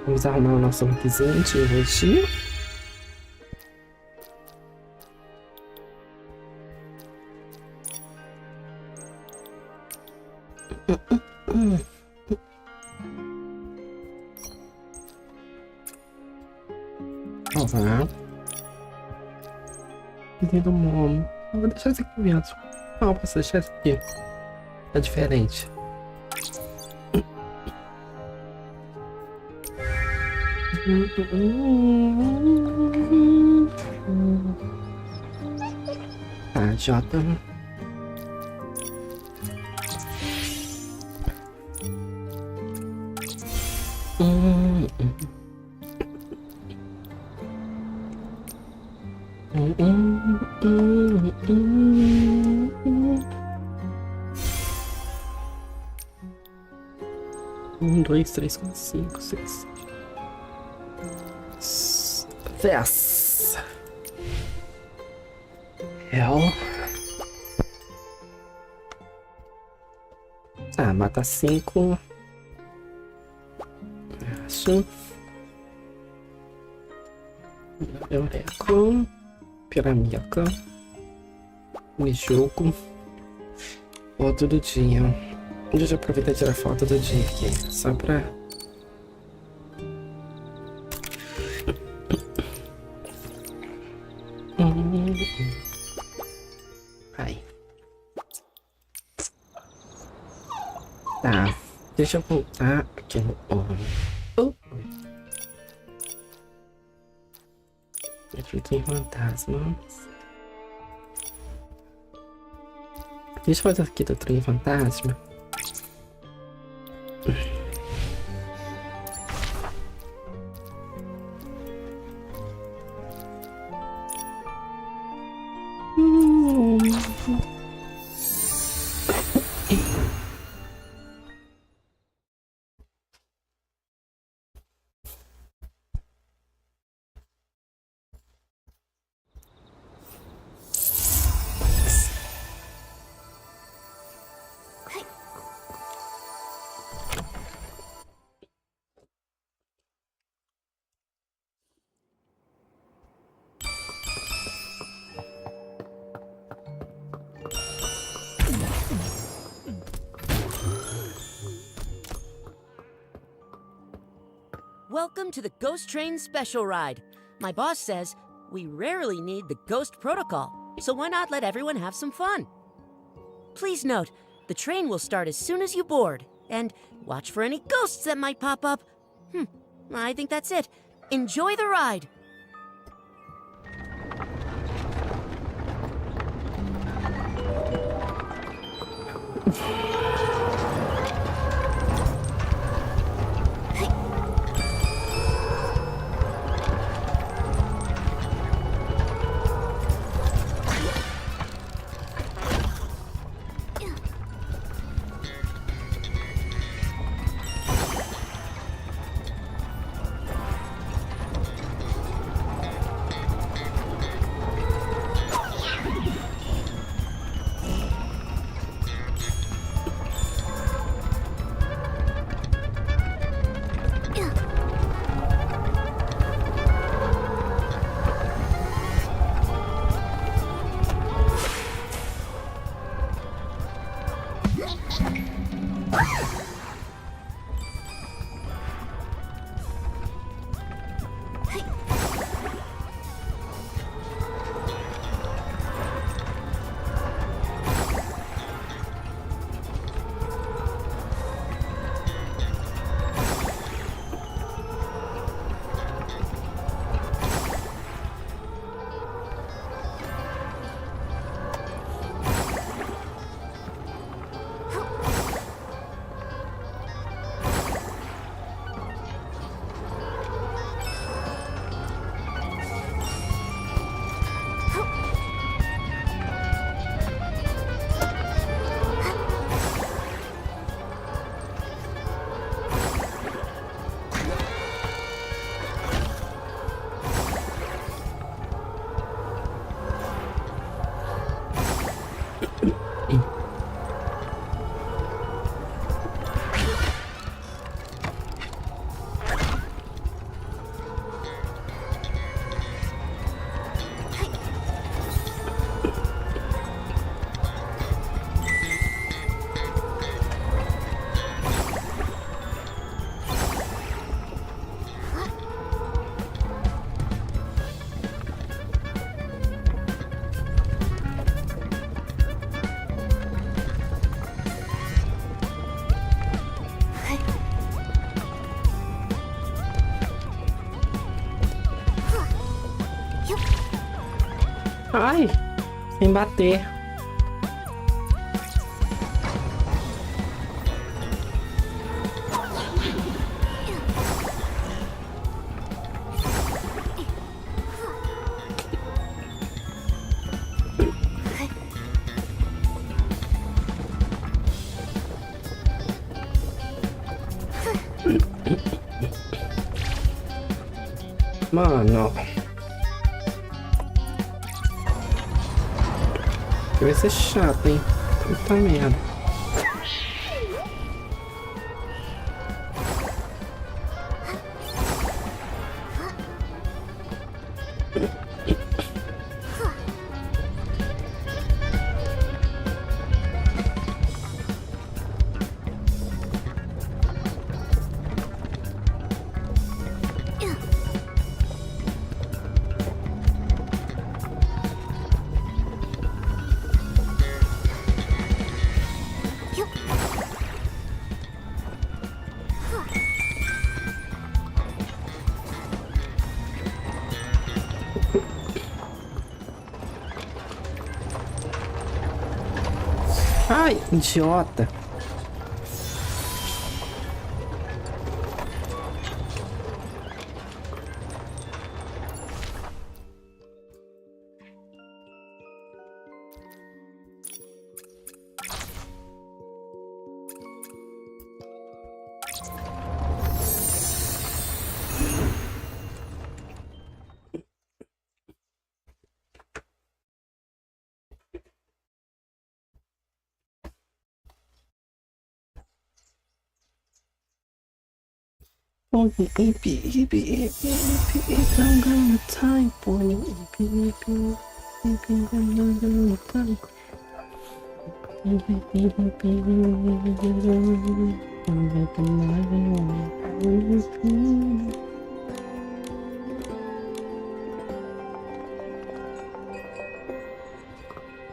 Vamos arrumar o nosso lookzinho de hoje. Olá. Lindo momo. Eu vou deixar esse aqui mesmo. Não, posso deixar esse aqui. É diferente. Tá, Jota. Dois, três, quatro, cinco, seis. Yes. Hell. Tá, mata 5. Acho. Eureco. Piramica. Mijogo. Foto do dia. Deixa eu aproveitar e tirar foto do dia aqui. Só pra... Ai. Tá. Deixa eu voltar aqui no... Aqui em fantasmas. Deixa eu fazer aqui do trem fantasma. Welcome to the Ghost Train Special Ride. My boss says we rarely need the Ghost Protocol, so why not let everyone have some fun? Please note, the train will start as soon as you board, and watch for any ghosts that might pop up. I think that's it. Enjoy the ride. Ai, sem bater. Mano. Vai ser chato, hein? Puta merda. Ai, idiota. I'm gonna time for you.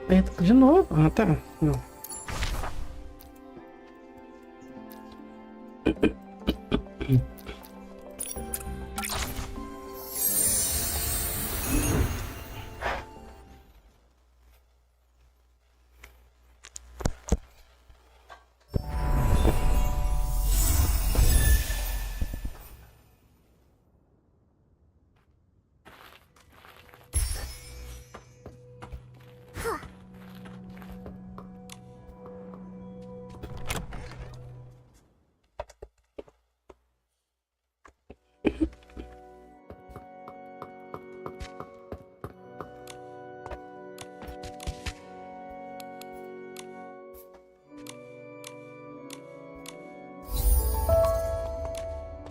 Entra de novo. Ah, tá. Não.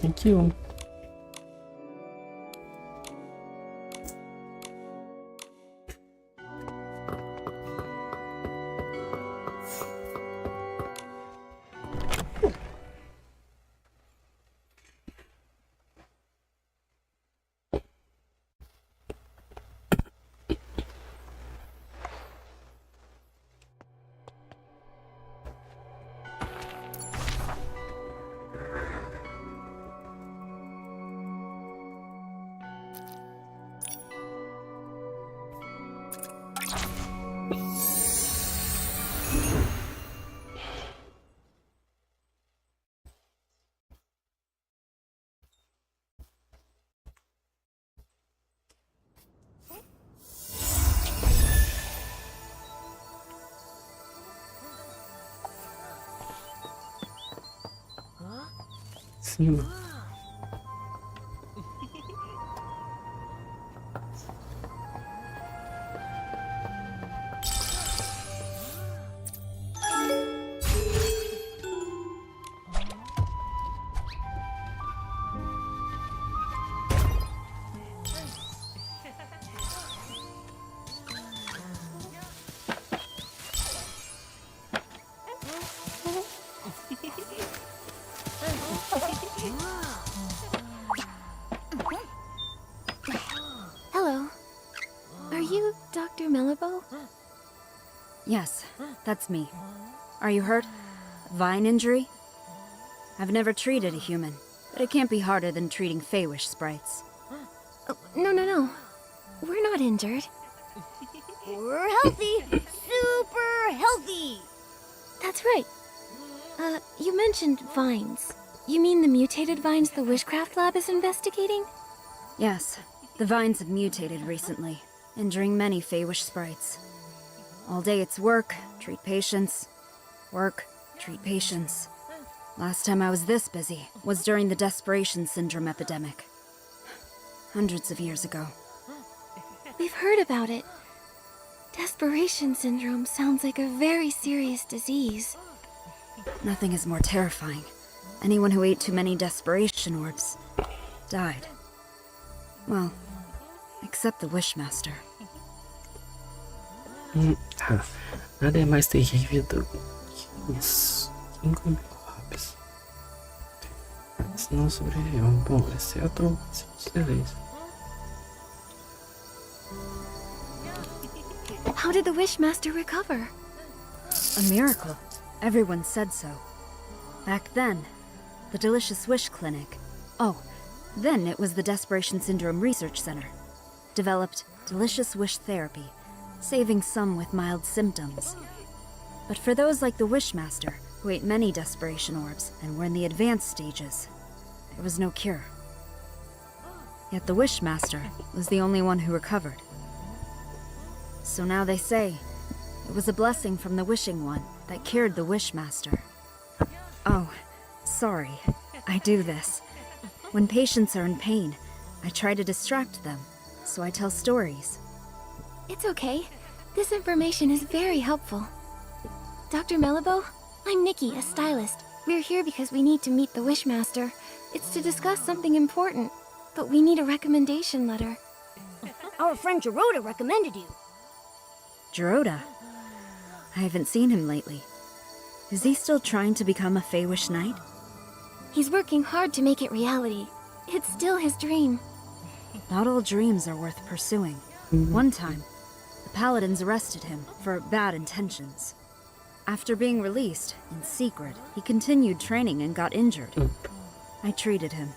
Thank you. Cima. Hello. Are you Dr. Malibu? Yes, that's me. Are you hurt? Vine injury? I've never treated a human, but it can't be harder than treating Feywish sprites. Oh, no. We're not injured. We're healthy. Super healthy. That's right. You mentioned vines. You mean the mutated vines the Wishcraft Lab is investigating? Yes, the vines have mutated recently, injuring many Feywish sprites. All day it's work, treat patients. Work, treat patients. Last time I was this busy was during the Desperation Syndrome epidemic. Hundreds of years ago. We've heard about it. Desperation syndrome sounds like a very serious disease. Nothing is more terrifying. Anyone who ate too many desperation orbs died. Well, except the Wishmaster. Nada é mais terrível do que isso. 5 mil orbes. Mas não sobreviveu. Bom, exceto os leis. How did the Wishmaster recover? A miracle. Everyone said so. Back then, the Delicious Wish Clinic. Oh, then it was the Desperation Syndrome Research Center. Developed Delicious Wish Therapy, saving some with mild symptoms. But for those like the Wishmaster, who ate many desperation orbs and were in the advanced stages, there was no cure. Yet the Wishmaster was the only one who recovered. So now they say, it was a blessing from the Wishing One that cured the Wishmaster. Oh, sorry, I do this. When patients are in pain, I try to distract them, so I tell stories. It's okay. This information is very helpful. Dr. Melibo, I'm Nikki, a stylist. We're here because we need to meet the Wishmaster. It's to discuss something important, but we need a recommendation letter. Our friend Gerota recommended you. Gerota? I haven't seen him lately. Is he still trying to become a Feywish Knight? He's working hard to make it reality. It's still his dream. Not all dreams are worth pursuing. One time, the Paladins arrested him for bad intentions. After being released, in secret, he continued training and got injured. I treated him.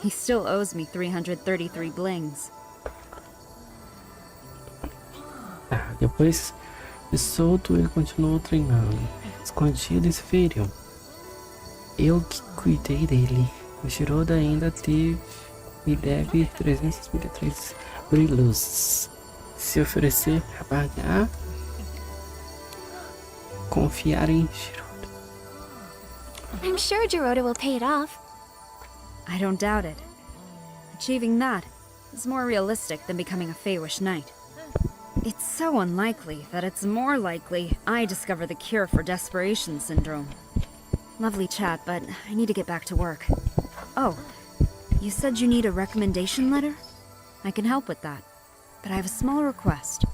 He still owes me 333 blings. Depois de solto, ele continuou treinando. Escondido e se feriu. Eu que cuidei dele. O Shiroda ainda me deve 353 brilhos. Se oferecer para pagar, confiar em Shiroda. I'm sure Gerota will pay it off. I don't doubt it. Achieving that is more realistic than becoming a Feywish Knight. It's so unlikely that it's more likely I discover the cure for Desperation Syndrome. Lovely chat, but I need to get back to work. Oh, you said you need a recommendation letter? I can help with that, but I have a small request.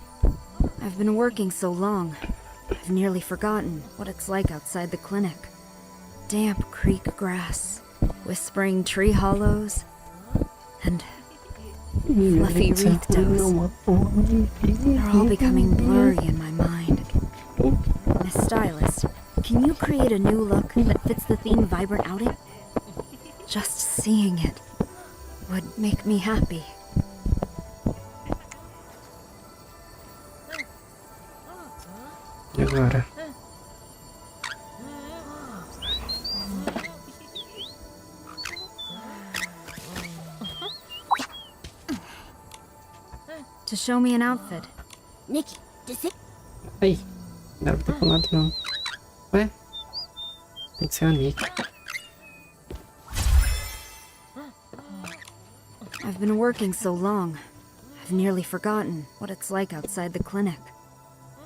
I've been working so long, I've nearly forgotten what it's like outside the clinic. Damp creek grass, whispering tree hollows, and fluffy wreath does. They're all becoming blurry in my mind. Miss Stylist, can you create a new look that fits the theme Vibrant Outing? Just seeing it would make me happy. E agora? To show me an outfit. Nikki, does it? Aí, não era pra ter falado não. Ué? Tem que ser a Nikki. I've been working so long, I've nearly forgotten what it's like outside the clinic.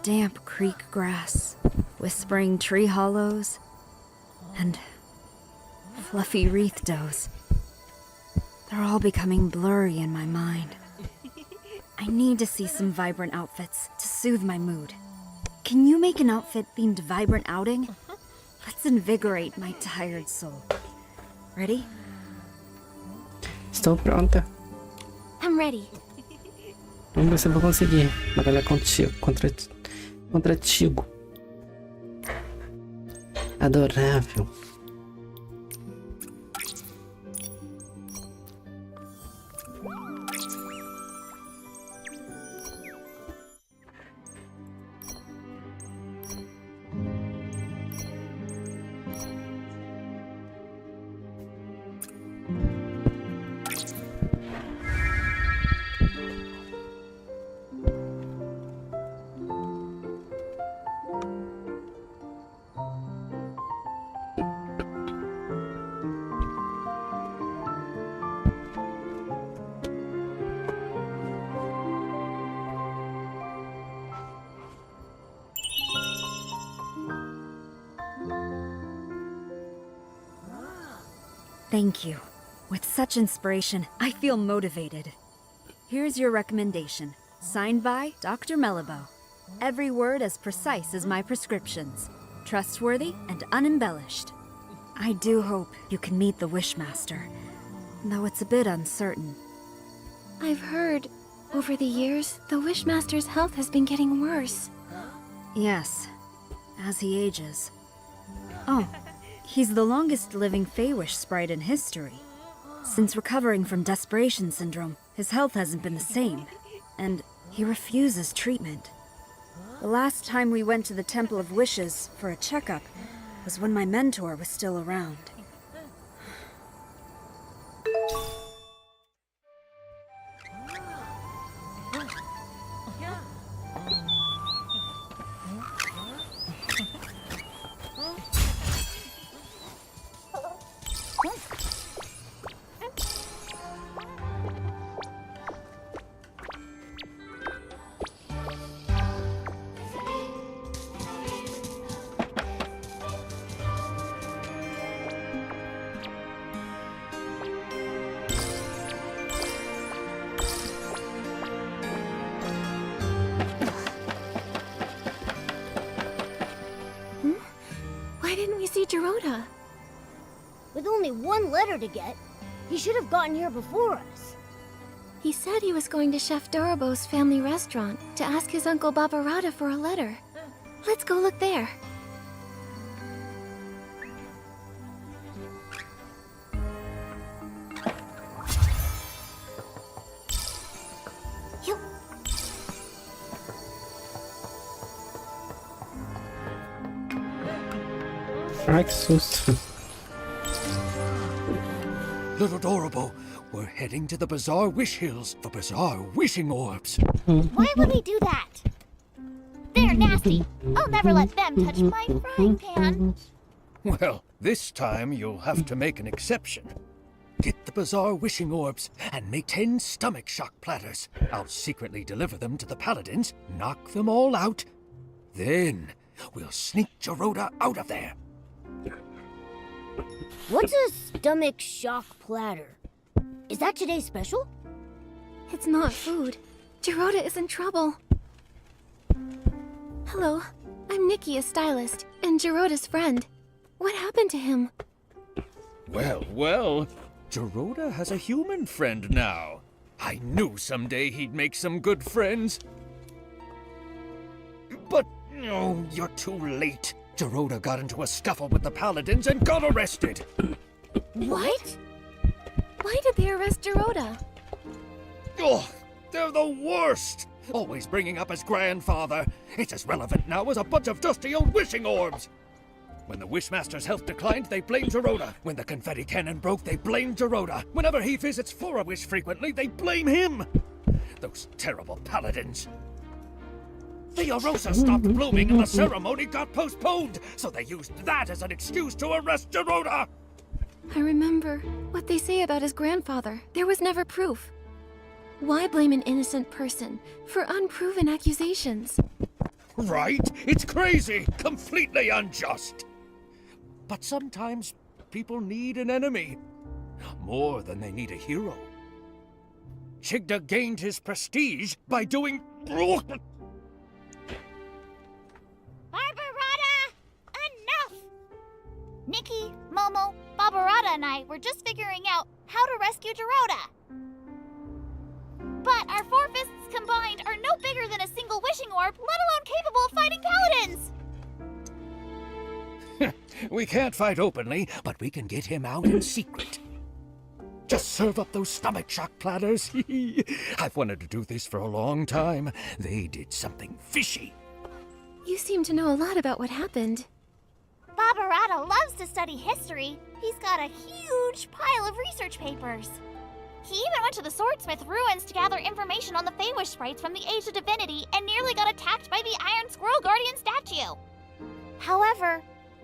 Damp creek grass, whispering tree hollows, and fluffy wreath does. They're all becoming blurry in my mind. I need to see some vibrant outfits to soothe my mood. Can you make an outfit themed Vibrant Outing? Let's invigorate my tired soul. Ready? Estou pronta. I'm ready. Vamos ver se eu vou conseguir batalhar contigo, contra Tigo. Adorável. Thank you. With such inspiration, I feel motivated. Here's your recommendation. Signed by Dr. Melabo. Every word as precise as my prescriptions. Trustworthy and unembellished. I do hope you can meet the Wishmaster, though it's a bit uncertain. I've heard, over the years, the Wishmaster's health has been getting worse. Yes, as he ages. Oh, he's the longest living Feywish sprite in history. Since recovering from Desperation Syndrome, his health hasn't been the same, and he refuses treatment. The last time we went to the Temple of Wishes for a checkup was when my mentor was still around. Why didn't we see Gerota? With only one letter to get, he should have gotten here before us. He said he was going to Chef Dorobo's family restaurant to ask his uncle Barbarata for a letter. Let's go look there. You... Ai, que susto. Little Dorobo, we're heading to the Bazaar Wish Hills for Bazaar Wishing Orbs. Why would he do that? They're nasty. I'll never let them touch my frying pan. Well, this time you'll have to make an exception. Get the Bazaar Wishing Orbs and make 10 stomach shock platters. I'll secretly deliver them to the paladins, knock them all out. Then we'll sneak Gerota out of there. What's a stomach shock platter? Is that today's special? It's not food. Gerota is in trouble. Hello, I'm Nikki, a stylist, and Gerota's friend. What happened to him? Well, well, Gerota has a human friend now. I knew someday he'd make some good friends. But, no, you're too late. Gerota got into a scuffle with the paladins and got arrested. What? Why did they arrest Gerota? Oh, they're the worst! Always bringing up his grandfather. It's as relevant now as a bunch of dusty old wishing orbs. When the Wishmaster's health declined, they blamed Gerota. When the confetti cannon broke, they blamed Gerota. Whenever he visits For a Wish frequently, they blame him. Those terrible paladins. The Arosa stopped blooming and the ceremony got postponed, so they used that as an excuse to arrest Gerota. I remember what they say about his grandfather. There was never proof. Why blame an innocent person for unproven accusations? Right? It's crazy, completely unjust. But sometimes people need an enemy, more than they need a hero. Chigda gained his prestige by doing... Barbarata! Enough! Nikki, Momo, Barbarata and I were just figuring out how to rescue Gerota. But our 4 fists combined are no bigger than a single wishing orb, let alone capable of fighting paladins! We can't fight openly, but we can get him out in secret. Just serve up those stomach shock platters. I've wanted to do this for a long time. They did something fishy. You seem to know a lot about what happened. Barbarata loves to study history. He's got a huge pile of research papers. He even went to the Swordsmith ruins to gather information on the Feywish sprites from the Age of Divinity and nearly got attacked by the Iron Squirrel Guardian statue. However,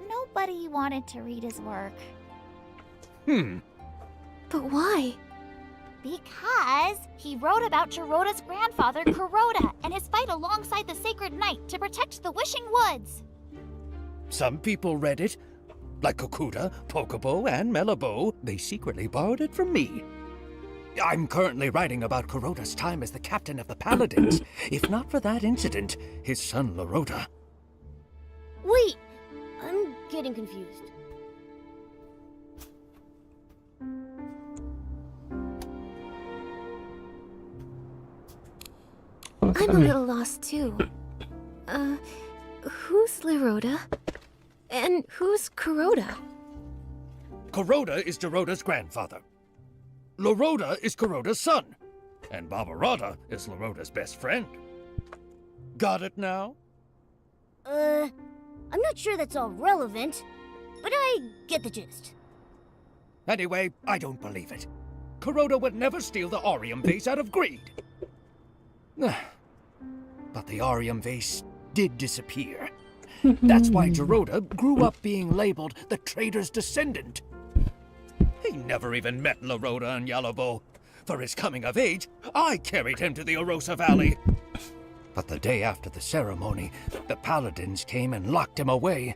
nobody wanted to read his work. But why? Because he wrote about Gerota's grandfather, Kurota, and his fight alongside the Sacred Knight to protect the Wishing Woods. Some people read it, Like Kokuda, Pokobo, and Melabo, they secretly borrowed it from me. I'm currently writing about Kuroda's time as the captain of the Paladins. If not for that incident, his son Lorota. Wait, I'm getting confused. I'm a little lost too. Who's Lorota? And who's Kuroda? Kuroda is Jiroda's grandfather. Lorota is Kuroda's son. And Barbarata is Lorota's best friend. Got it now? I'm not sure that's all relevant, but I get the gist. Anyway, I don't believe it. Kuroda would never steal the Arium vase out of greed. But the Arium vase did disappear. That's why Jiroda grew up being labeled the traitor's descendant. He never even met Lorota and Yalobo. For his coming of age, I carried him to the Orosa Valley. But the day after the ceremony, the Paladins came and locked him away.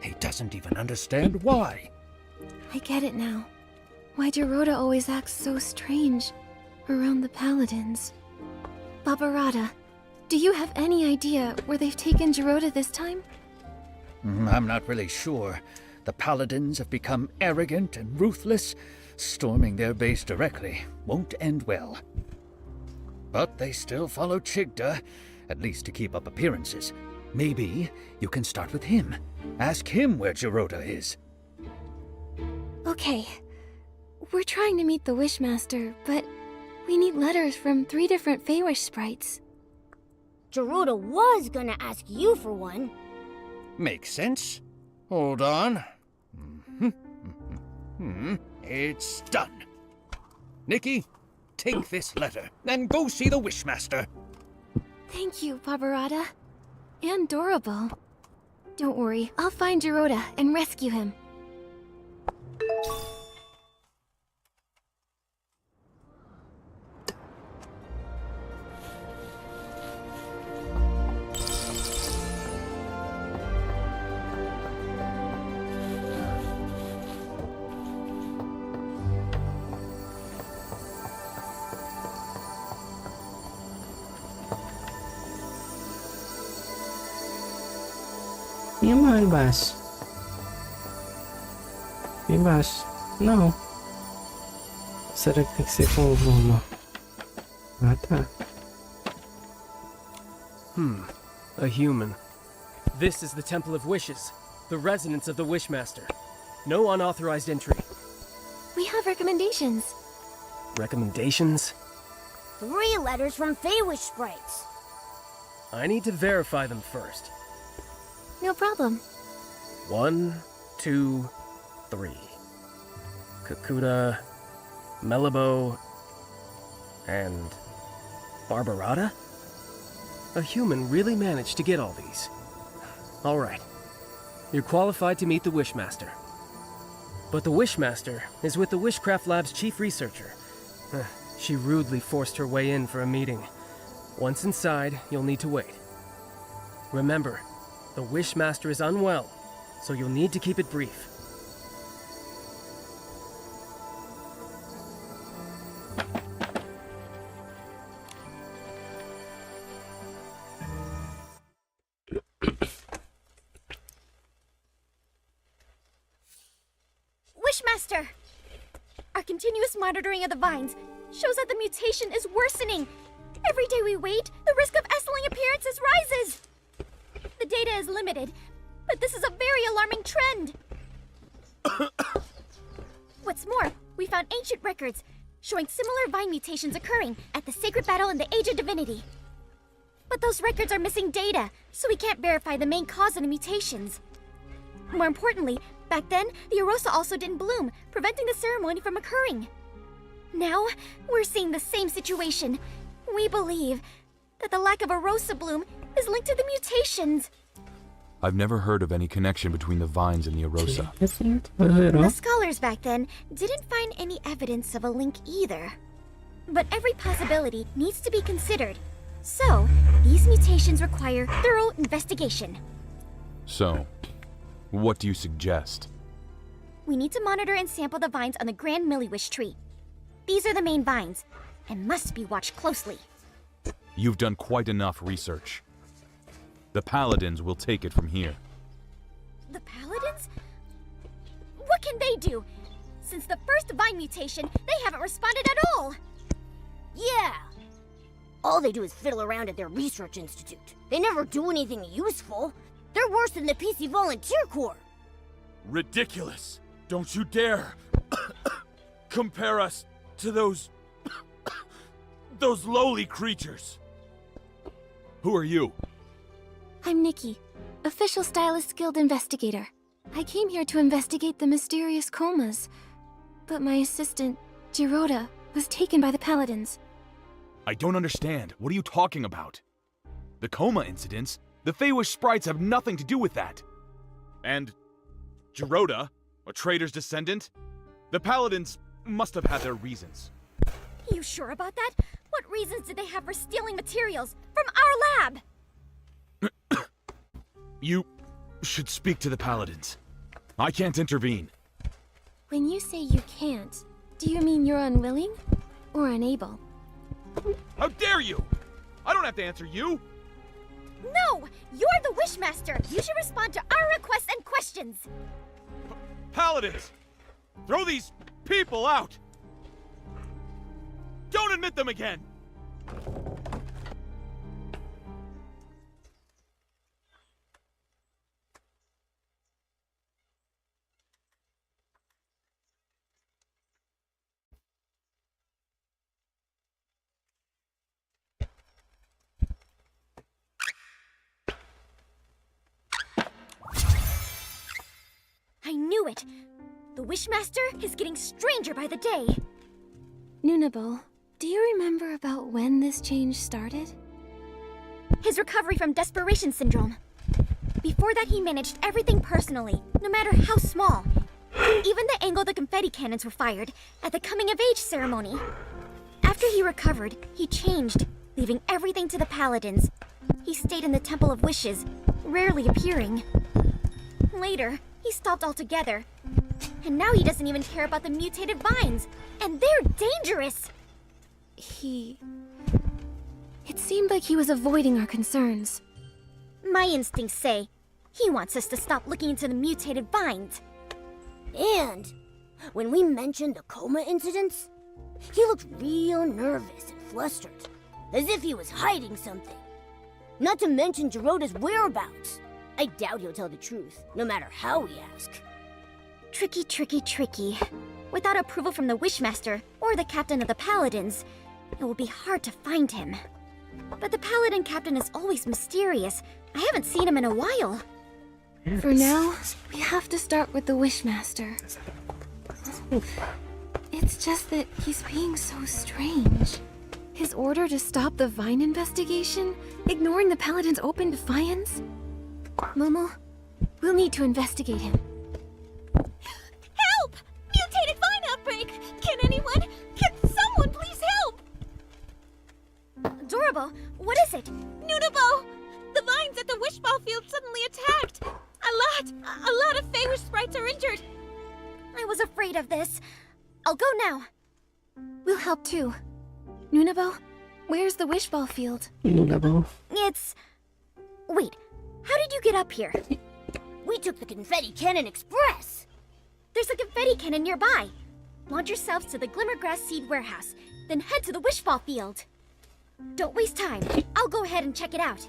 He doesn't even understand why. I get it now. Why Jiroda always acts so strange around the Paladins. Barbarata, do you have any idea where they've taken Jiroda this time? I'm not really sure. The Paladins have become arrogant and ruthless. Storming their base directly won't end well. But they still follow Chigda, at least to keep up appearances. Maybe you can start with him. Ask him where Jiroda is. Okay. We're trying to meet the Wishmaster, but we need letters from 3 different Feywish sprites. Jiroda was gonna ask you for one. Makes sense. Hold on. It's done. Nikki, take this letter and go see the Wishmaster. Thank you, Barbarata. And Dorabo. Don't worry, I'll find Jiroda and rescue him. Minha mão embaixo. Embaixo. Não. Será que tem que ser com o Voma? Ah, tá. A human. This is the Temple of Wishes, the residence of the Wishmaster. No unauthorized entry. We have recommendations. Recommendations? 3 letters from Feywish sprites. I need to verify them first. No problem. 1, 2, 3. Kokuda, Melabo, and Barbarata? A human really managed to get all these. All right. You're qualified to meet the Wishmaster. But the Wishmaster is with the Wishcraft Lab's chief researcher. She rudely forced her way in for a meeting. Once inside, you'll need to wait. Remember, the Wishmaster is unwell, so you'll need to keep it brief. Wishmaster! Our continuous monitoring of the vines shows that the mutation is worsening. Every day we wait, the risk of S-ling appearances rises. The data is limited, but this is a very alarming trend. What's more, we found ancient records showing similar vine mutations occurring at the sacred battle in the Age of Divinity. But those records are missing data, so we can't verify the main cause of the mutations. More importantly, back then, the Orosa also didn't bloom, preventing the ceremony from occurring. Now, we're seeing the same situation. We believe that the lack of Orosa bloom is linked to the mutations. I've never heard of any connection between the vines and the Orosa. The scholars back then didn't find any evidence of a link either. But every possibility needs to be considered. So, these mutations require thorough investigation. So, what do you suggest? We need to monitor and sample the vines on the Grand Milliwish tree. These are the main vines, and must be watched closely. You've done quite enough research. The Paladins will take it from here. The Paladins? What can they do? Since the first vine mutation, they haven't responded at all. Yeah! All they do is fiddle around at their research institute. They never do anything useful. They're worse than the PC Volunteer Corps. Ridiculous! Don't you dare compare us to those lowly creatures. Who are you? I'm Nikki, official Stylist Guild investigator. I came here to investigate the mysterious comas, but my assistant, Giroda, was taken by the Paladins. I don't understand. What are you talking about? The coma incidents? The Feywish sprites have nothing to do with that. And Giroda, a traitor's descendant? The Paladins must have had their reasons. You sure about that? What reasons did they have for stealing materials from our lab? You should speak to the Paladins. I can't intervene. When you say you can't, do you mean you're unwilling or unable? How dare you! I don't have to answer you! No! You're the Wishmaster! You should respond to our requests and questions! Paladins! Throw these people out! Don't admit them again! I knew it! The Wishmaster is getting stranger by the day! Nunabo, do you remember about when this change started? His recovery from desperation syndrome. Before that, he managed everything personally, no matter how small. Even the angle the confetti cannons were fired at the coming-of-age ceremony. After he recovered, he changed, leaving everything to the Paladins. He stayed in the Temple of Wishes, rarely appearing. Later, he stopped altogether. And now he doesn't even care about the mutated vines. And they're dangerous! It seemed like he was avoiding our concerns. My instincts say he wants us to stop looking into the mutated vines. And when we mentioned the coma incidents, he looked real nervous and flustered, as if he was hiding something. Not to mention Giroda's whereabouts. I doubt he'll tell the truth, no matter how we ask. Tricky, tricky, tricky. Without approval from the Wishmaster or the captain of the Paladins, it will be hard to find him. But the Paladin captain is always mysterious. I haven't seen him in a while. For now, we have to start with the Wishmaster. It's just that he's being so strange. His order to stop the Vine investigation, ignoring the Paladin's open defiance? Momo, we'll need to investigate him. Help! Mutated vine outbreak! Can someone please help? Adorable, what is it? Nunabo! The vines at the Wishball field suddenly attacked! A lot of Feywish sprites are injured! I was afraid of this. I'll go now. We'll help too. Nunabo, where's the Wishball field? Nunabo. It's... Wait, how did you get up here? We took the Confetti Cannon Express! There's a confetti cannon nearby. Launch yourselves to the Glimmergrass Seed Warehouse, then head to the Wishball field. Don't waste time. I'll go ahead and check it out.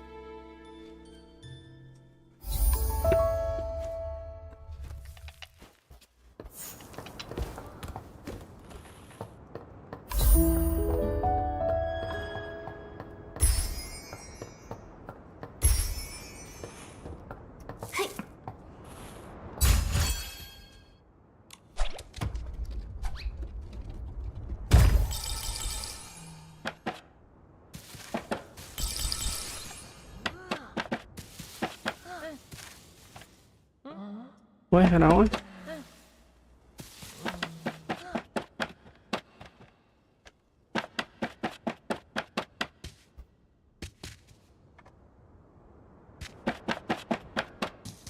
Ué, era onde?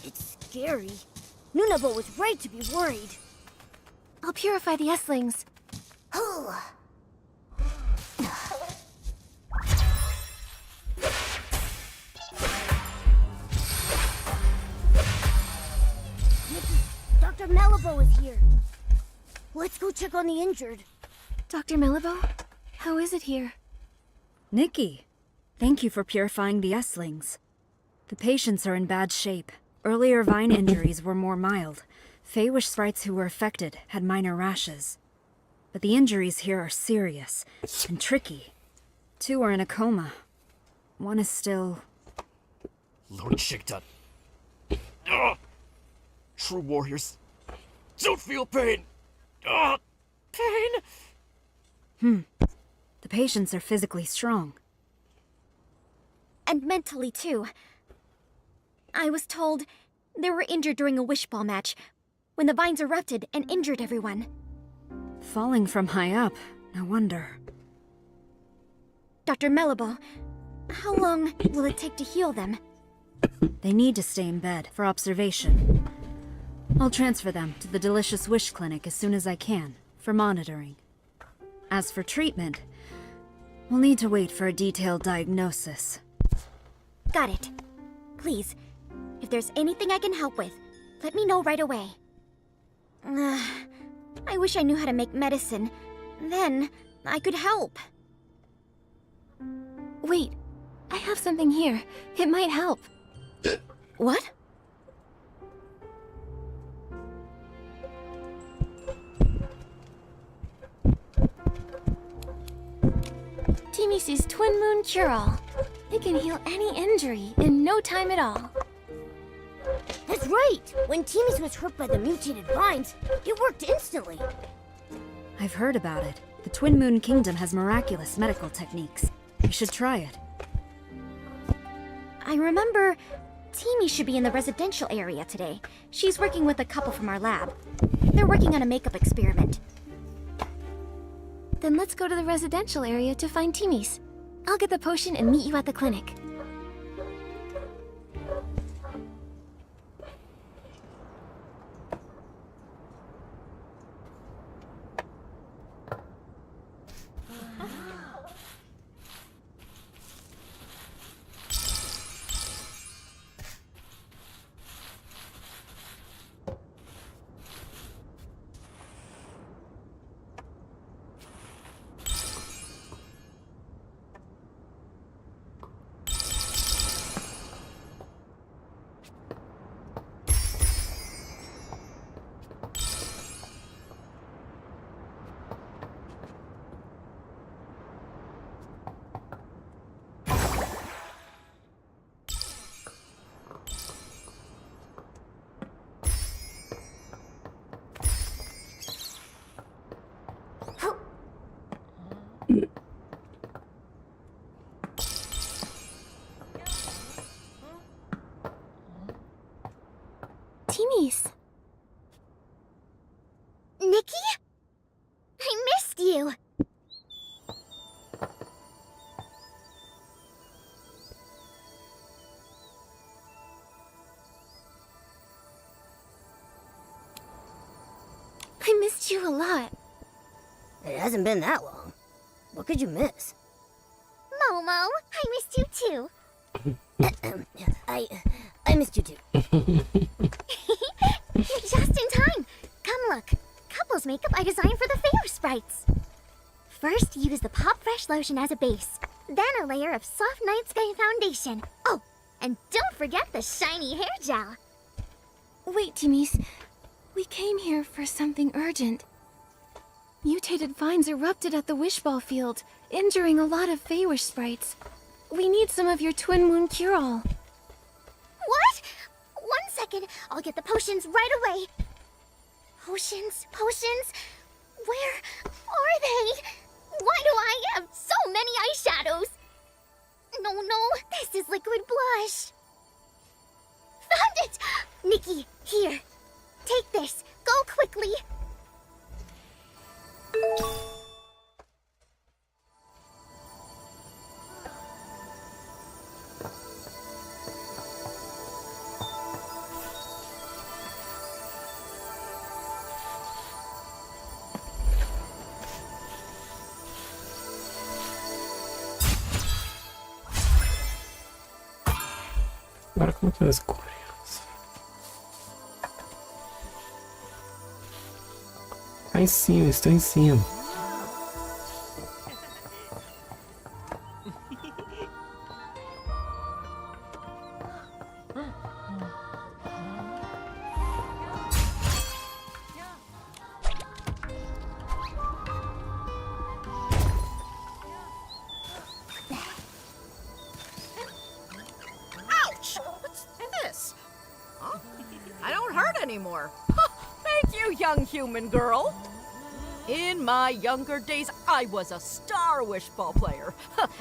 It's scary. Nunabo was right to be worried. purify the S-lings. Dr. Malibu is here. Let's go check on the injured. Dr. Malibu, how is it here? Nikki, thank you for purifying the S-lings. The patients are in bad shape. Earlier vine injuries were more mild. Feywish sprites who were affected had minor rashes. But the injuries here are serious and tricky. 2 are in a coma. 1 is still... Lord Shigdud. Ugh. True warriors don't feel pain. Ugh. Pain? The patients are physically strong. And mentally, too. I was told they were injured during a wish ball match, when the vines erupted and injured everyone. Falling from high up, no wonder. Dr. Malibu, how long will it take to heal them? They need to stay in bed for observation. I'll transfer them to the Delicious Wish Clinic as soon as I can, for monitoring. As for treatment, we'll need to wait for a detailed diagnosis. Got it. Please, if there's anything I can help with, let me know right away. I wish I knew how to make medicine. Then, I could help. Wait, I have something here. It might help. What? Timisi's Twin Moon Cure-All. It can heal any injury in no time at all. That's right! When Timmy's was hurt by the mutated vines, it worked instantly. I've heard about it. The Twin Moon Kingdom has miraculous medical techniques. We should try it. I remember Timmy should be in the residential area today. She's working with a couple from our lab. They're working on a makeup experiment. Then let's go to the residential area to find Timmy's. I'll get the potion and meet you at the clinic. Timmy's. Nikki? I missed you! I missed you a lot. It hasn't been that long. What could you miss? Momo, I missed you too. I missed you too. Just in time. Come look. Couples makeup I designed for the Fair Sprites. First, use the Pop Fresh lotion as a base. Then a layer of soft Night Sky foundation. Oh, and don't forget the shiny hair gel. Wait, Timmy's. We came here for something urgent. Mutated vines erupted at the Wishball Field, injuring a lot of Feywish sprites. We need some of your Twin Moon Cure-All. What? 1 second. I'll get the potions right away. Potions? Where are they? Why do I have so many eyeshadows? No, this is liquid blush. Found it! Nikki, here. Take this. Go quickly. Agora como que eu escolho? Tá em cima, estou em cima. Ouch! What's this? Huh? I don't hurt anymore. Thank you, young human girl. In my younger days, I was a star wishball player.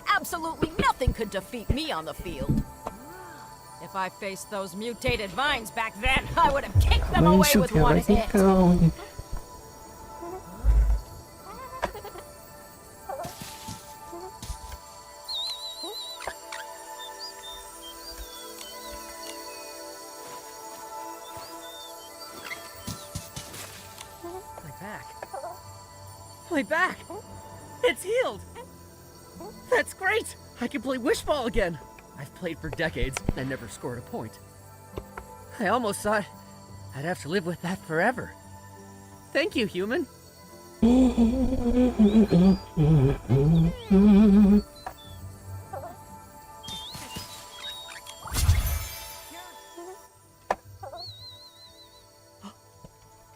Absolutely nothing could defeat me on the field. If I faced those mutated vines back then, I would have kicked them away with one hit. My back! It's healed! That's great! I can play wishball again! I've played for decades and never scored a point. I almost thought I'd have to live with that forever. Thank you, human.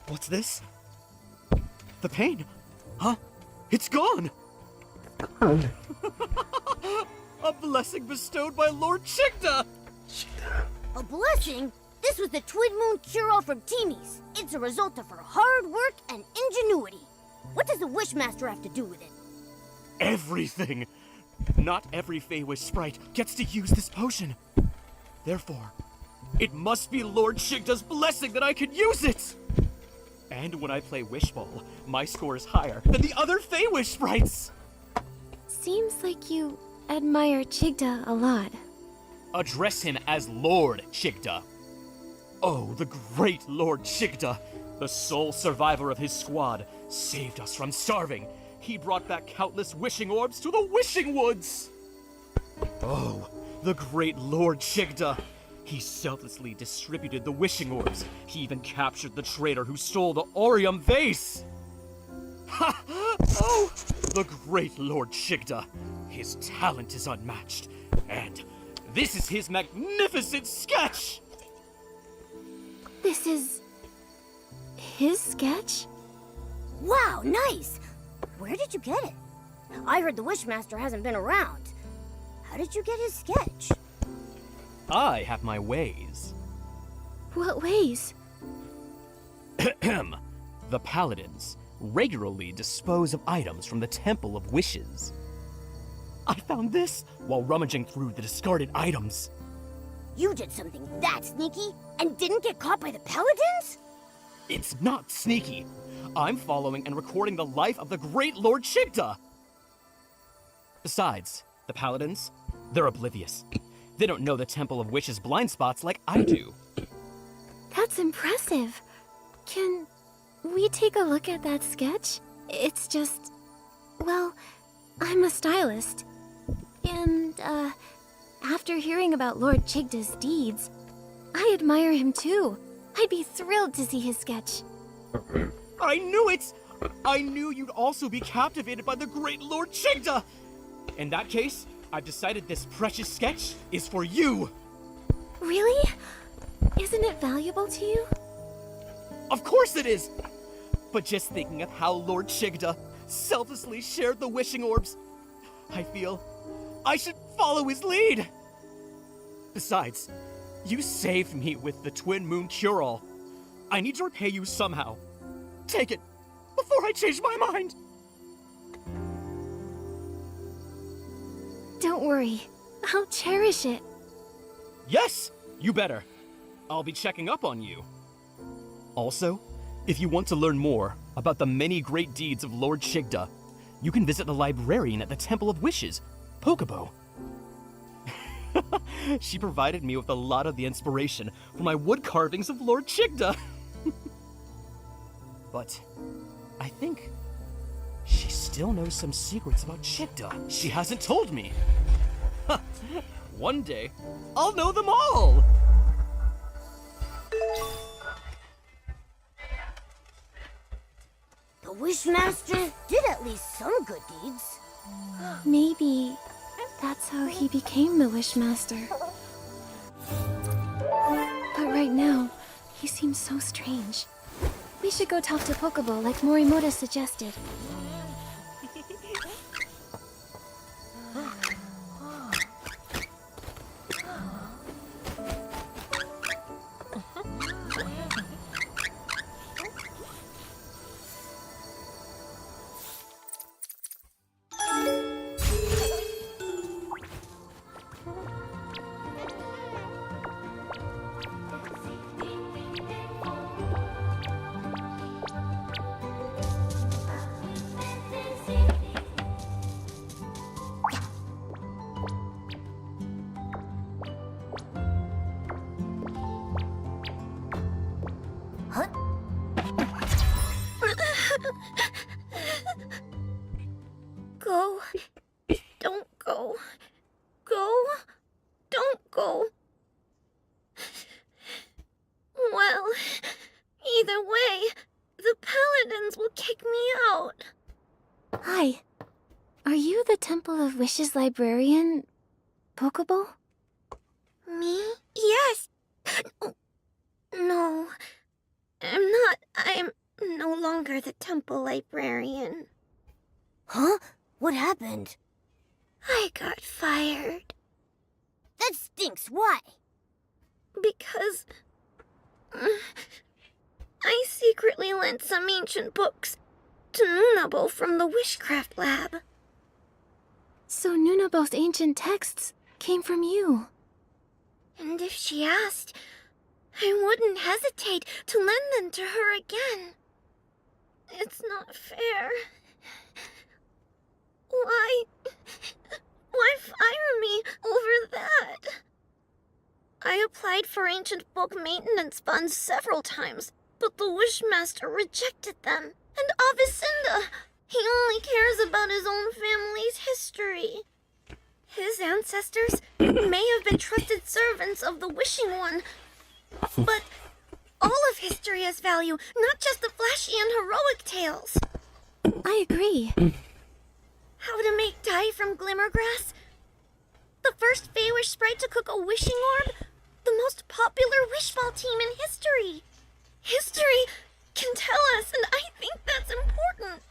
What's this? The pain? Huh? It's gone! God. A blessing bestowed by Lord Chigda! A blessing? This was the Twin Moon cure-all from Timmy's. It's a result of her hard work and ingenuity. What does the Wishmaster have to do with it? Everything! Not every Feywish sprite gets to use this potion. Therefore, it must be Lord Chigda's blessing that I can use it! And when I play Wishball, my score is higher than the other Feywish sprites! Seems like you admire Chigda a lot. Address him as Lord Chigda. Oh, the great Lord Chigda, the sole survivor of his squad, saved us from starving. He brought back countless wishing orbs to the wishing woods. Oh, the great Lord Chigda. He selflessly distributed the wishing orbs. He even captured the traitor who stole the Orium vase. Ha! Oh, the great Lord Chigda. His talent is unmatched. And this is his magnificent sketch! This is his sketch? Wow, nice! Where did you get it? I heard the Wishmaster hasn't been around. How did you get his sketch? I have my ways. What ways? The Paladins regularly dispose of items from the Temple of Wishes. I found this while rummaging through the discarded items. You did something that sneaky and didn't get caught by the Paladins? It's not sneaky. I'm following and recording the life of the great Lord Chigda. Besides, the Paladins, they're oblivious. They don't know the Temple of Wishes blind spots like I do. That's impressive. Can we take a look at that sketch? It's just... well, I'm a stylist. And, after hearing about Lord Chigda's deeds, I admire him too. I'd be thrilled to see his sketch. I knew it! I knew you'd also be captivated by the great Lord Chigda! In that case, I've decided this precious sketch is for you! Really? Isn't it valuable to you? Of course it is! But just thinking of how Lord Chigda selflessly shared the wishing orbs, I feel I should follow his lead! Besides, you saved me with the Twin Moon cure-all. I need to repay you somehow. Take it, before I change my mind! Don't worry. I'll cherish it. Yes, you better. I'll be checking up on you. Also, if you want to learn more about the many great deeds of Lord Chigda, you can visit the librarian at the Temple of Wishes, Pokébo. She provided me with a lot of the inspiration for my wood carvings of Lord Chigda. But I think she still knows some secrets about Chigda she hasn't told me. One day, I'll know them all! The Wishmaster did at least some good deeds. Maybe that's how he became the Wishmaster. But right now, he seems so strange. We should go talk to Pokeball like Morimoto suggested. Go. Don't go. Go. Don't go. Well, either way, the Paladins will kick me out. Hi. Are you the Temple of Wishes librarian, Pokeball? Me? Yes. No. I'm not. I'm no longer the temple librarian. Huh? What happened? I got fired. That stinks. Why? Because I secretly lent some ancient books to Nunabo from the Wishcraft Lab. So Nunabo's ancient texts came from you. And if she asked, I wouldn't hesitate to lend them to her again. It's not fair. Why fire me over that? I applied for ancient book maintenance funds several times, but the Wishmaster rejected them. And Avicenda, he only cares about his own family's history. His ancestors may have been trusted servants of the Wishing One, but all of history has value, not just the flashy and heroic tales. I agree. How to make dye from glimmergrass? The first Feywish sprite to cook a wishing orb? The most popular wishball team in history. History can tell us, and I think that's important.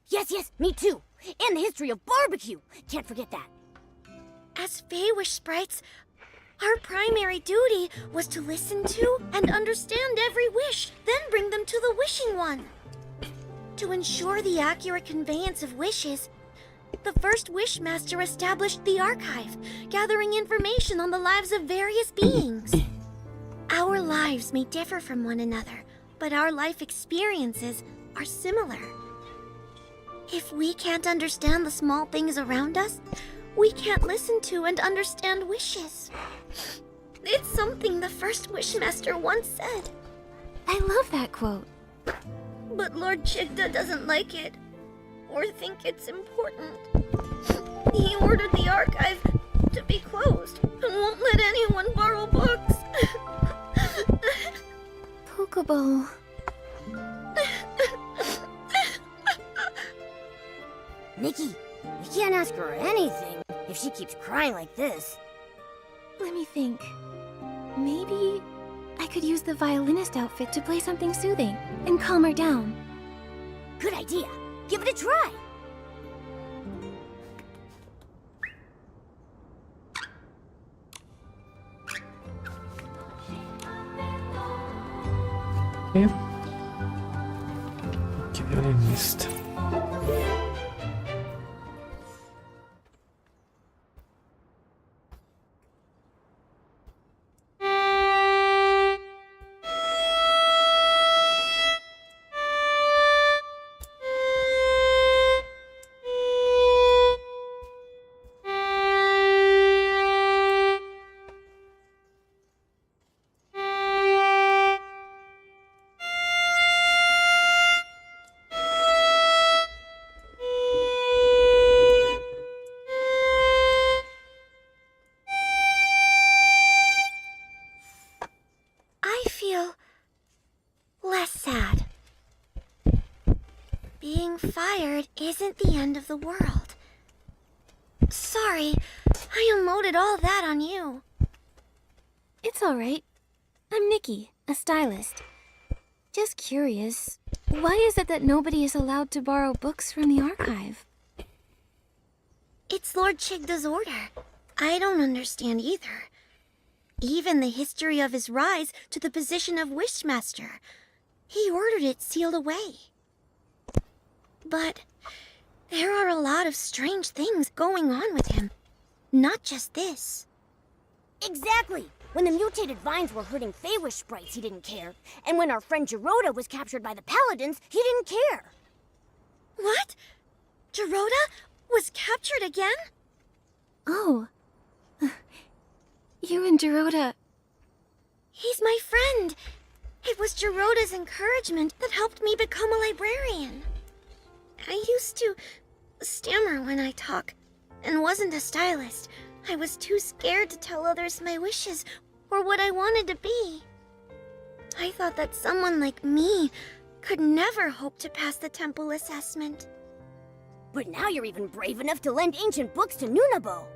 Yes, me too. And the history of barbecue. Can't forget that. As Feywish sprites, our primary duty was to listen to and understand every wish, then bring them to the Wishing One. To ensure the accurate conveyance of wishes, the first Wishmaster established the archive, gathering information on the lives of various beings. Our lives may differ from one another, but our life experiences are similar. If we can't understand the small things around us, we can't listen to and understand wishes. It's something the first Wishmaster once said. I love that quote. But Lord Chigda doesn't like it, or think it's important. He ordered the archive to be closed and won't let anyone borrow books. Pokeball. Nikki, we can't ask her anything if she keeps crying like this. Let me think. Maybe I could use the violinist outfit to play something soothing and calm her down. Good idea. Give it a try. Okay. Que violinista. Being fired isn't the end of the world. Sorry, I unloaded all that on you. It's alright. I'm Nikki, a stylist. Just curious, why is it that nobody is allowed to borrow books from the archive? It's Lord Chigda's order. I don't understand either. Even the history of his rise to the position of Wishmaster, he ordered it sealed away. But there are a lot of strange things going on with him. Not just this. Exactly! When the mutated vines were hurting Feywish sprites, he didn't care. And when our friend Geroda was captured by the Paladins, he didn't care. What? Geroda was captured again? Oh. You and Geroda... He's my friend. It was Geroda's encouragement that helped me become a librarian. I used to stammer when I talk, and wasn't a stylist. I was too scared to tell others my wishes or what I wanted to be. I thought that someone like me could never hope to pass the temple assessment. But now you're even brave enough to lend ancient books to Nunabo.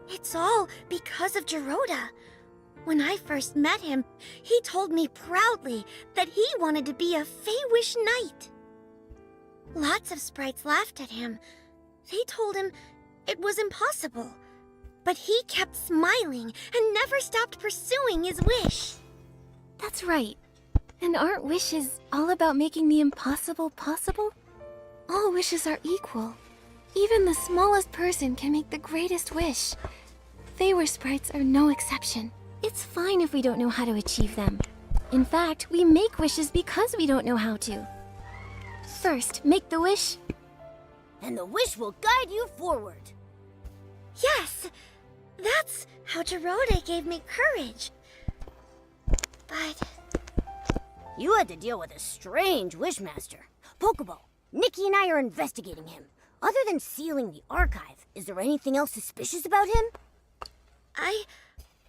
It's all because of Geroda. When I first met him, he told me proudly that he wanted to be a Feywish knight. Lots of sprites laughed at him. They told him it was impossible. But he kept smiling and never stopped pursuing his wish. That's right. And aren't wishes all about making the impossible possible? All wishes are equal. Even the smallest person can make the greatest wish. Feywish sprites are no exception. It's fine if we don't know how to achieve them. In fact, we make wishes because we don't know how to. First, make the wish. And the wish will guide you forward. Yes! That's how Geroda gave me courage. But... you had to deal with a strange Wishmaster. Pokeball, Nikki and I are investigating him. Other than sealing the archive, is there anything else suspicious about him? I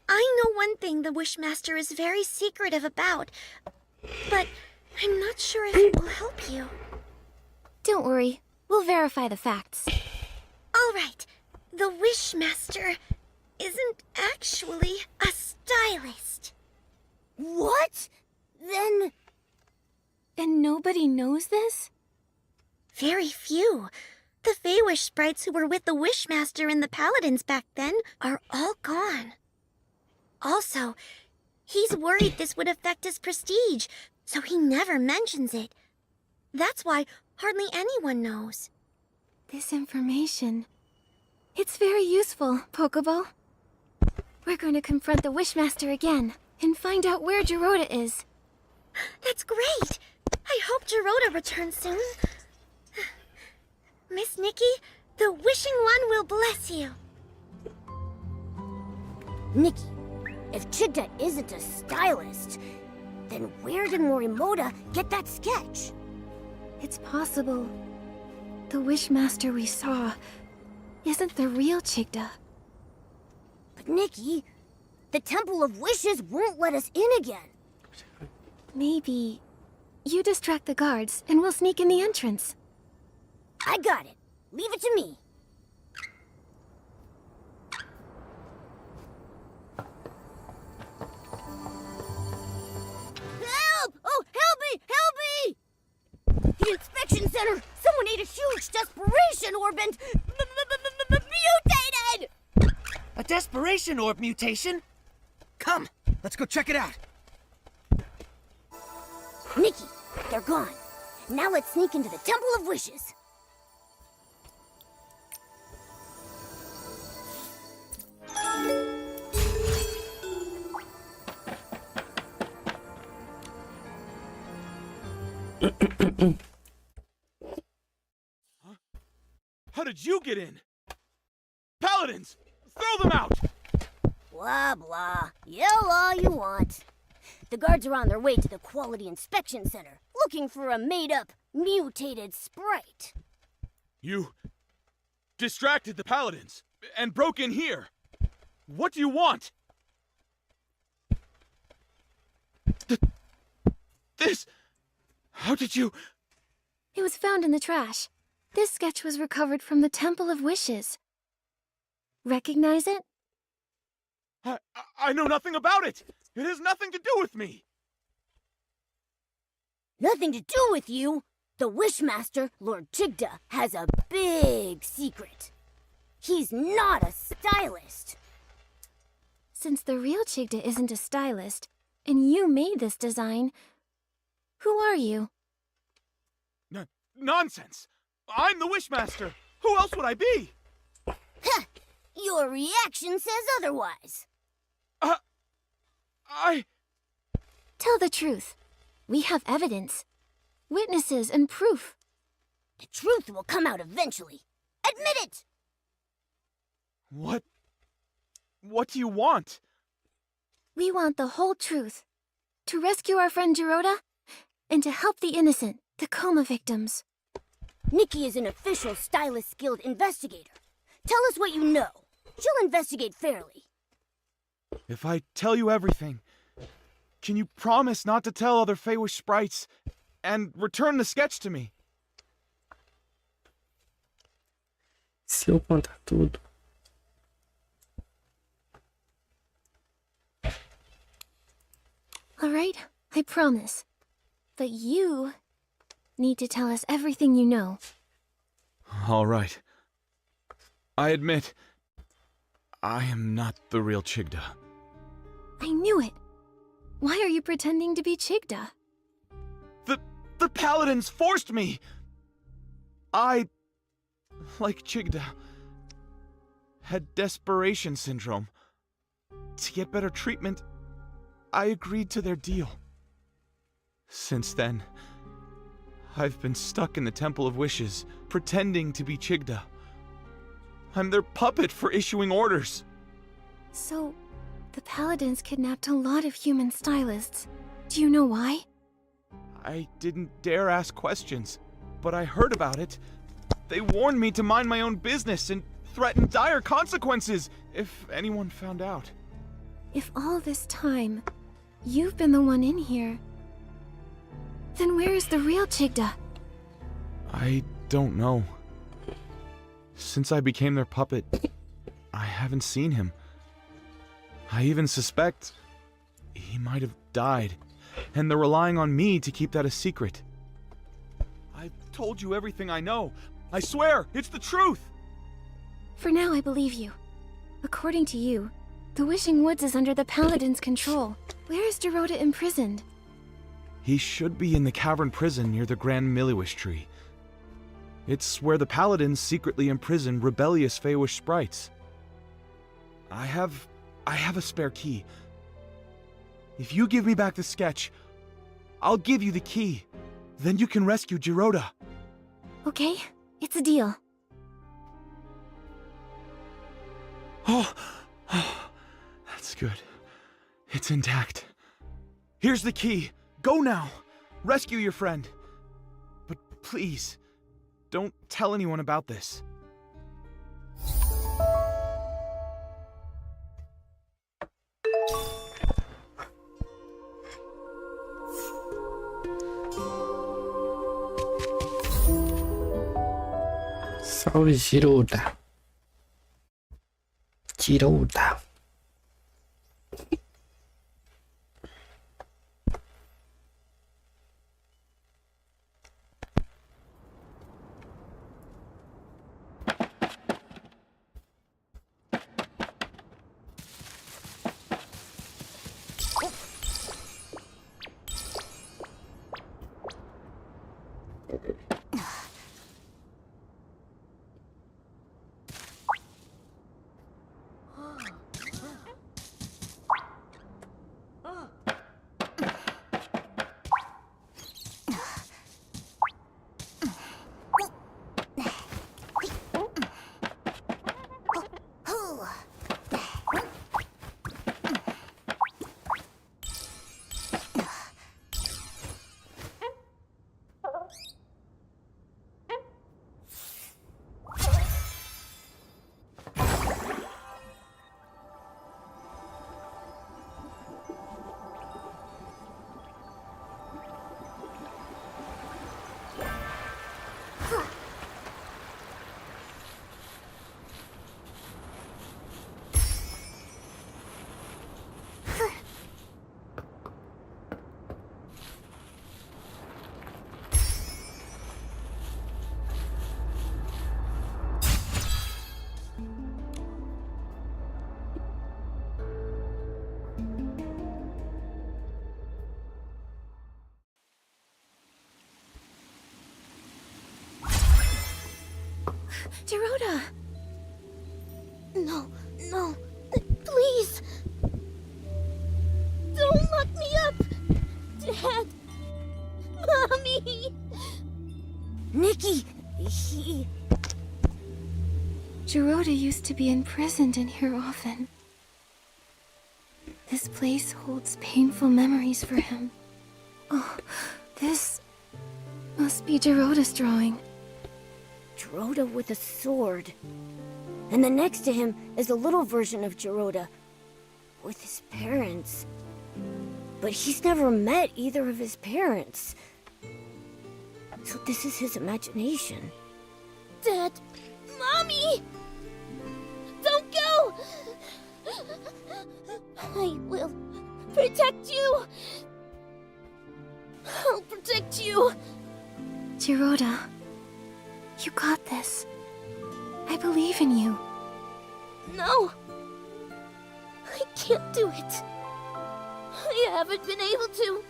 know one thing the Wishmaster is very secretive about, but I'm not sure if it will help you. Don't worry, we'll verify the facts. All right, the Wishmaster isn't actually a stylist. What? Then... And nobody knows this? Very few. The Feywish sprites who were with the Wishmaster and the Paladins back then are all gone. Also, he's worried this would affect his prestige, so he never mentions it. That's why hardly anyone knows. This information... it's very useful, Pokeball. We're going to confront the Wishmaster again and find out where Geroda is. That's great! I hope Geroda returns soon. Miss Nikki, the Wishing One will bless you. Nikki, if Chigda isn't a stylist, then where did Morimoto get that sketch? It's possible the Wishmaster we saw isn't the real Chigda. But Nikki, the Temple of Wishes won't let us in again. Maybe you distract the guards and we'll sneak in the entrance. I got it. Leave it to me. Help! Oh, help me! Help me! The inspection center! Someone ate a huge desperation orb and mutated! A desperation orb mutation? Come, let's go check it out. Nikki, they're gone. Now let's sneak into the Temple of Wishes. Huh? How did you get in? Paladins! Throw them out! Blah, blah. Yell all you want. The guards are on their way to the Quality Inspection Center, looking for a made-up, mutated sprite. You distracted the Paladins and broke in here. What do you want? This... How did you... It was found in the trash. This sketch was recovered from the Temple of Wishes. Recognize it? I know nothing about it! It has nothing to do with me! Nothing to do with you? The Wishmaster, Lord Chigda, has a big secret. He's not a stylist. Since the real Chigda isn't a stylist, and you made this design, who are you? Nonsense! I'm the Wishmaster! Who else would I be? Heh! Your reaction says otherwise. Tell the truth. We have evidence, witnesses, and proof. The truth will come out eventually. Admit it! What do you want? We want the whole truth. To rescue our friend Giroda, and to help the innocent, the coma victims. Nikki is an official Stylist Guild investigator. Tell us what you know. She'll investigate fairly. If I tell you everything, can you promise not to tell other Feywish sprites and return the sketch to me? Se eu contar tudo. All right, I promise. But you need to tell us everything you know. All right. I admit, I am not the real Chigda. I knew it. Why are you pretending to be Chigda? The paladins forced me! I, like Chigda, had desperation syndrome. To get better treatment, I agreed to their deal. Since then, I've been stuck in the Temple of Wishes, pretending to be Chigda. I'm their puppet for issuing orders. So, the Paladins kidnapped a lot of human stylists. Do you know why? I didn't dare ask questions, but I heard about it. They warned me to mind my own business and threatened dire consequences if anyone found out. If all this time, you've been the one in here, then where is the real Chigda? I don't know. Since I became their puppet, I haven't seen him. I even suspect he might have died, and they're relying on me to keep that a secret. I've told you everything I know. I swear, it's the truth! For now, I believe you. According to you, the Wishing Woods is under the Paladins' control. Where is Giroda imprisoned? He should be in the cavern prison near the Grand Milliwish Tree. It's where the Paladins secretly imprison rebellious Feywish sprites. I have a spare key. If you give me back the sketch, I'll give you the key. Then you can rescue Giroda. Okay, it's a deal. Oh, that's good. It's intact. Here's the key. Go now. Rescue your friend. But please, don't tell anyone about this. Salve, Giroda. Giroda. Dorota! No, no, please! Don't lock me up! Dad! Mommy! Nikki, he... Dorota used to be imprisoned in here often. This place holds painful memories for him. Oh, this must be Dorota's drawing. Dorota with a sword. And then next to him is a little version of Dorota with his parents. But he's never met either of his parents. So this is his imagination. Dad! Mommy! Don't go! I will protect you! I'll protect you! Dorota, you got this. I believe in you. No! I can't do it. I haven't been able to.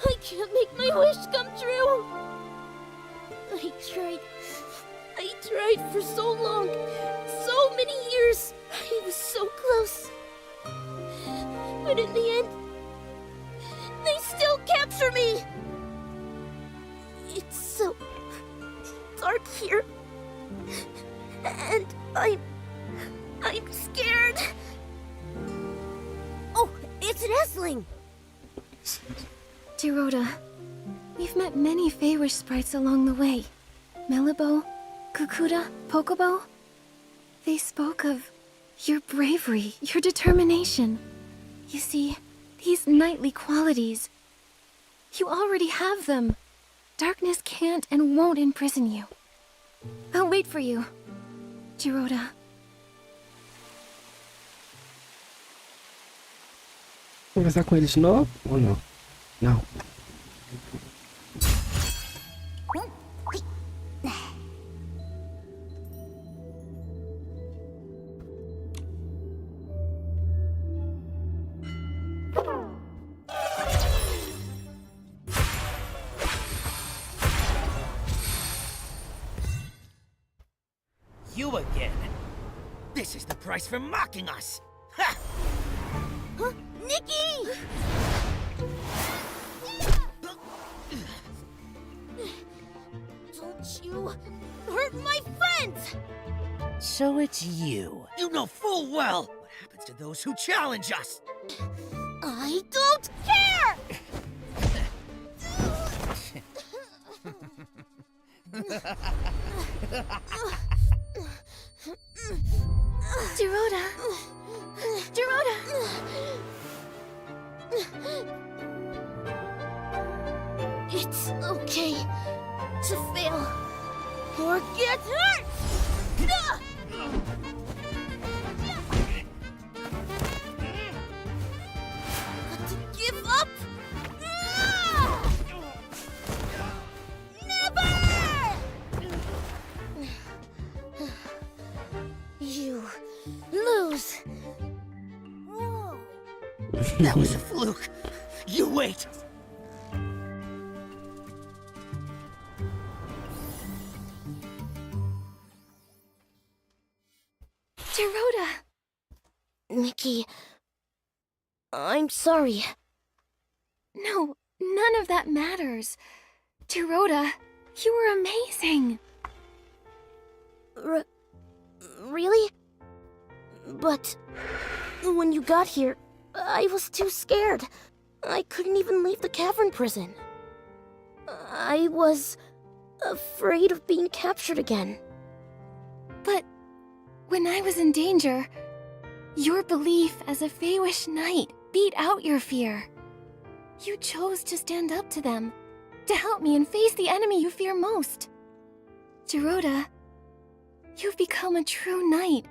I can't make my wish come true. I tried for so long. So many years. I was so close. But in the end, they still capture me. It's so dark here. And I'm scared. Oh, it's an Esling! Dorota, we've met many Feywish sprites along the way. Melibo, Kukuda, Pokobo. They spoke of your bravery, your determination. You see, these knightly qualities, you already have them. Darkness can't and won't imprison you. I'll wait for you, Dorota. Conversar com eles de novo ou não? Não. You again? This is the price for mocking us! Ha! Huh? Nikki! Don't you hurt my friends! So it's you. You know full well what happens to those who challenge us! I don't care! Dorota! Dorota! It's okay to fail or get hurt! But to give up? Never! You lose. Whoa. That was a fluke. You wait. Dorota! Nikki, I'm sorry. No, none of that matters. Dorota, you were amazing. Really? But when you got here, I was too scared. I couldn't even leave the cavern prison. I was afraid of being captured again. But when I was in danger, your belief as a Feywish knight beat out your fear. You chose to stand up to them, to help me and face the enemy you fear most. Dorota, you've become a true knight,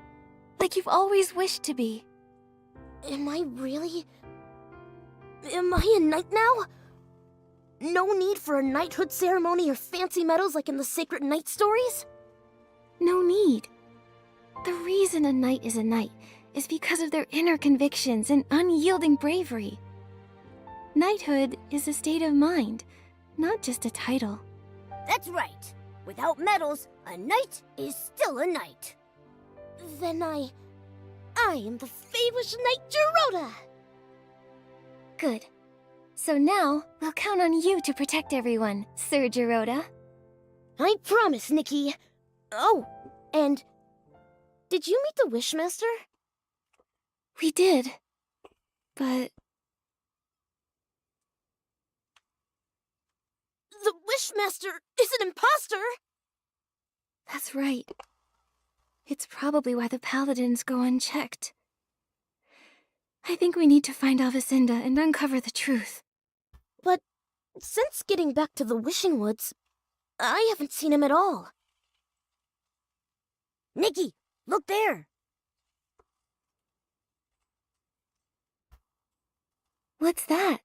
like you've always wished to be. Am I really? Am I a knight now? No need for a knighthood ceremony or fancy medals like in the sacred knight stories? No need. The reason a knight is a knight is because of their inner convictions and unyielding bravery. Knighthood is a state of mind, not just a title. That's right. Without medals, a knight is still a knight. Then I am the famous Knight Gerota! Good. So now, we'll count on you to protect everyone, Sir Gerota. I promise, Nikki. Oh, and did you meet the Wishmaster? We did. But... The Wishmaster is an imposter! That's right. It's probably why the Paladins go unchecked. I think we need to find Avicenda and uncover the truth. But since getting back to the Wishing Woods, I haven't seen him at all. Nikki, look there! What's that?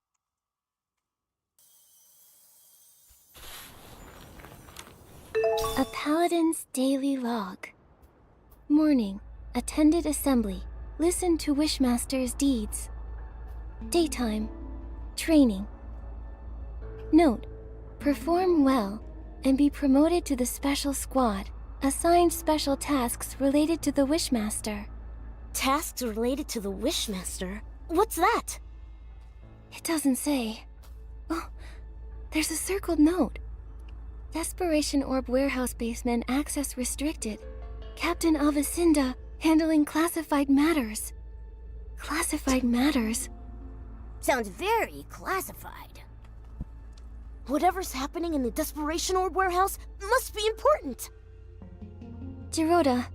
A Paladin's Daily Log. Morning. Attended assembly. Listened to Wishmaster's deeds. Daytime. Training. Note. Perform well and be promoted to the special squad. Assigned special tasks related to the Wishmaster. Tasks related to the Wishmaster? What's that? It doesn't say. Oh, there's a circled note. Desperation Orb Warehouse Basement access restricted. Captain Avicenda handling classified matters. Classified matters? Sounds very classified. Whatever's happening in the Desperation Orb Warehouse must be important. Gerota,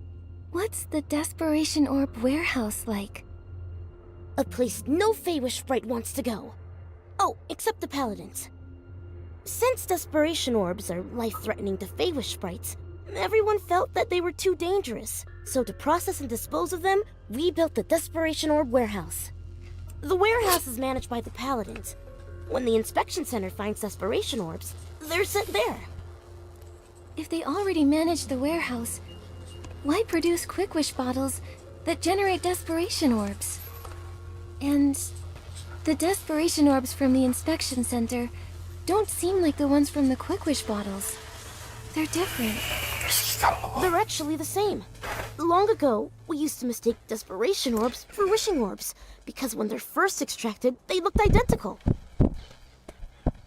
what's the Desperation Orb Warehouse like? A place no Feywish sprite wants to go. Oh, except the Paladins. Since Desperation Orbs are life-threatening to Feywish sprites, everyone felt that they were too dangerous. So to process and dispose of them, we built the Desperation Orb Warehouse. The warehouse is managed by the Paladins. When the inspection center finds Desperation Orbs, they're sent there. If they already manage the warehouse, why produce Quick Wish bottles that generate Desperation Orbs? And the Desperation Orbs from the inspection center don't seem like the ones from the Quick Wish bottles. They're different. They're actually the same. Long ago, we used to mistake Desperation Orbs for Wishing Orbs, because when they're first extracted, they looked identical.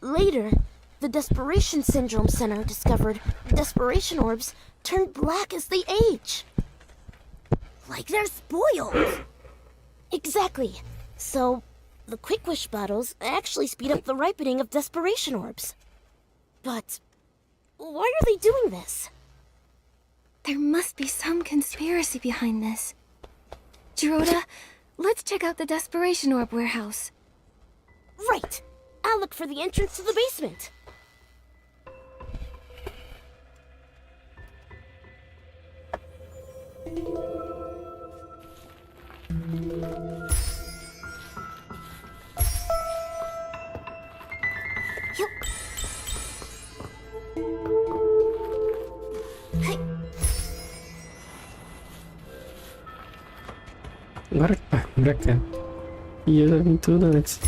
Later, the Desperation Syndrome Center discovered Desperation Orbs turn black as they age. Like they're spoiled. Exactly. So, the Quick Wish bottles actually speed up the ripening of Desperation Orbs. But why are they doing this? There must be some conspiracy behind this. Gerota, let's check out the Desperation Orb Warehouse. Right! I'll look for the entrance to the basement. Yup. Hey. Agora que vai pra cá. E eu já vim tudo antes.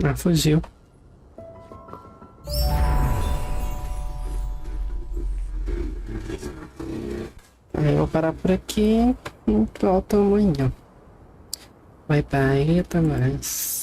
Ah, fugiu. Eu vou parar por aqui e volto amanhã. Bye bye, até mais.